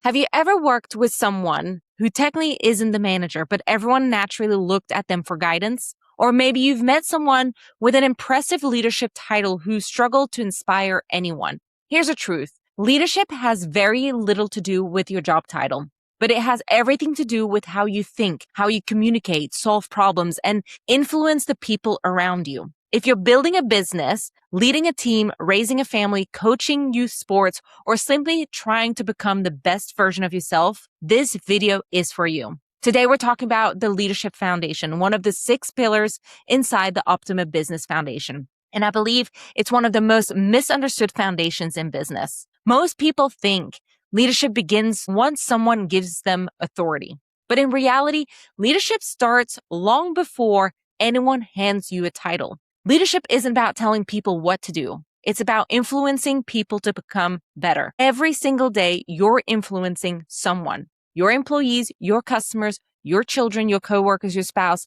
Have you ever worked with someone who technically isn't the manager, but everyone naturally looked at them for guidance? Or maybe you've met someone with an impressive leadership title who struggled to inspire anyone. Here's the truth. Leadership has very little to do with your job title, but it has everything to do with how you think, how you communicate, solve problems, and influence the people around you. If you're building a business, leading a team, raising a family, coaching youth sports, or simply trying to become the best version of yourself, this video is for you. Today, we're talking about the Leadership Foundation, one of the 6 pillars inside the Optima Business Foundation. And I believe it's one of the most misunderstood foundations in business. Most people think leadership begins once someone gives them authority. But in reality, leadership starts long before anyone hands you a title. Leadership isn't about telling people what to do. It's about influencing people to become better. Every single day, you're influencing someone. Your employees, your customers, your children, your coworkers, your spouse,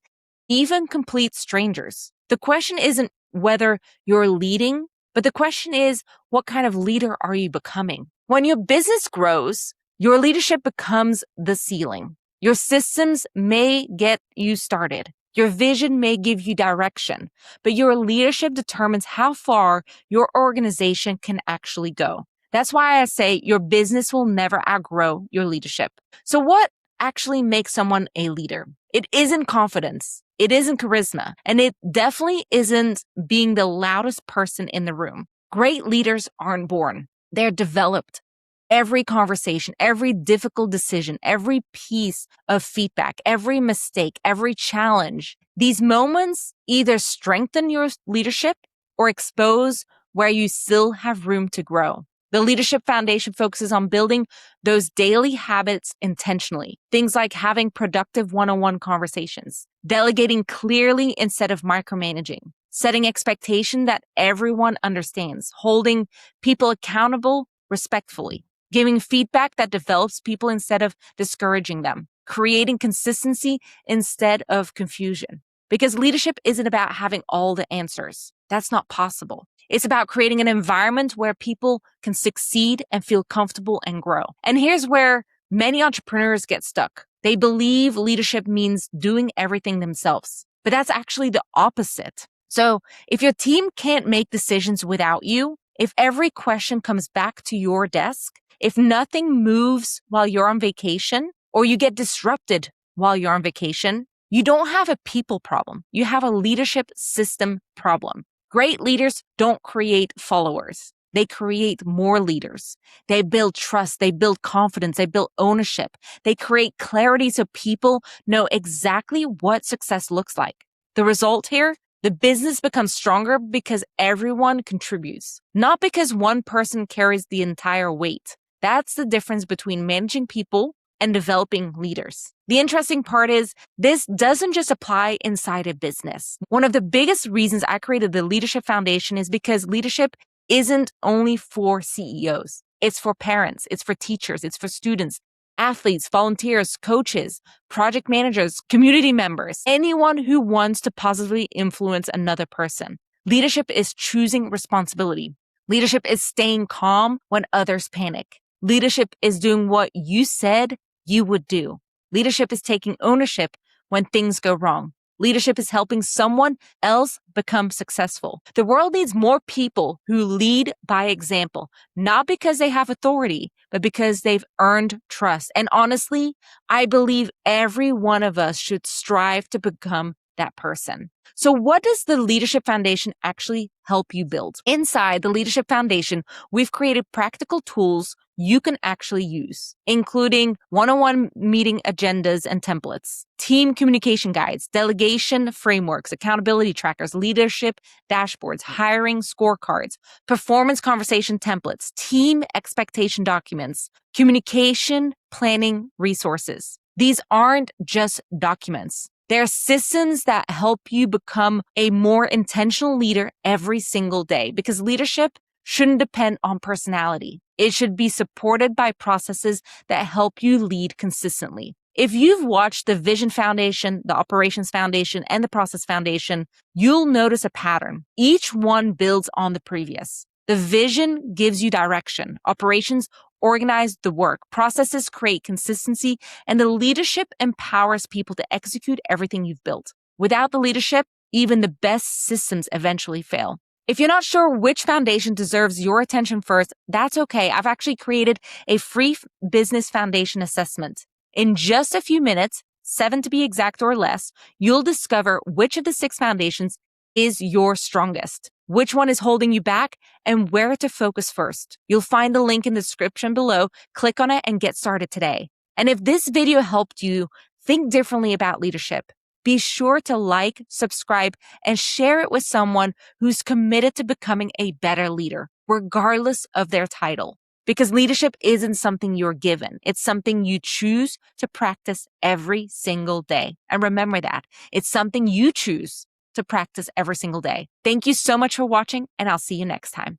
even complete strangers. The question isn't whether you're leading, but the question is, what kind of leader are you becoming? When your business grows, your leadership becomes the ceiling. Your systems may get you started. Your vision may give you direction, but your leadership determines how far your organization can actually go. That's why I say your business will never outgrow your leadership. So what actually makes someone a leader? It isn't confidence. It isn't charisma. And it definitely isn't being the loudest person in the room. Great leaders aren't born. They're developed. Every conversation, every difficult decision, every piece of feedback, every mistake, every challenge, these moments either strengthen your leadership or expose where you still have room to grow. The Leadership Foundation focuses on building those daily habits intentionally. Things like having productive one-on-one conversations, delegating clearly instead of micromanaging, setting expectation that everyone understands, holding people accountable respectfully, giving feedback that develops people instead of discouraging them, creating consistency instead of confusion. Because leadership isn't about having all the answers. That's not possible. It's about creating an environment where people can succeed and feel comfortable and grow. And here's where many entrepreneurs get stuck. They believe leadership means doing everything themselves, but that's actually the opposite. So if your team can't make decisions without you, if every question comes back to your desk, if nothing moves while you're on vacation, or you get disrupted while you're on vacation, you don't have a people problem. You have a leadership system problem. Great leaders don't create followers. They create more leaders. They build trust. They build confidence. They build ownership. They create clarity so people know exactly what success looks like. The result here? The business becomes stronger because everyone contributes, not because one person carries the entire weight. That's the difference between managing people and developing leaders. The interesting part is this doesn't just apply inside a business. One of the biggest reasons I created the Leadership Foundation is because leadership isn't only for CEOs. It's for parents, it's for teachers, it's for students, athletes, volunteers, coaches, project managers, community members, anyone who wants to positively influence another person. Leadership is choosing responsibility. Leadership is staying calm when others panic. Leadership is doing what you said you would do. Leadership is taking ownership when things go wrong. Leadership is helping someone else become successful. The world needs more people who lead by example, not because they have authority, but because they've earned trust. And honestly, I believe every one of us should strive to become that person. So what does the Leadership Foundation actually help you build? Inside the Leadership Foundation, we've created practical tools you can actually use, including one-on-one meeting agendas and templates, team communication guides, delegation frameworks, accountability trackers, leadership dashboards, hiring scorecards, performance conversation templates, team expectation documents, communication planning resources. These aren't just documents. They're systems that help you become a more intentional leader every single day, because leadership shouldn't depend on personality. It should be supported by processes that help you lead consistently. If you've watched the Vision Foundation, the Operations Foundation, and the Process Foundation, you'll notice a pattern. Each one builds on the previous. The vision gives you direction. Operations organize the work. Processes create consistency, and the leadership empowers people to execute everything you've built. Without the leadership, even the best systems eventually fail. If you're not sure which foundation deserves your attention first, that's okay. I've actually created a free business foundation assessment. In just a few minutes, 7 to be exact or less, you'll discover which of the 6 foundations is your strongest, which one is holding you back, and where to focus first. You'll find the link in the description below. Click on it and get started today. And if this video helped you think differently about leadership, be sure to like, subscribe, and share it with someone who's committed to becoming a better leader, regardless of their title. Because leadership isn't something you're given. It's something you choose to practice every single day. And remember that. It's something you choose to practice every single day. Thank you so much for watching, and I'll see you next time.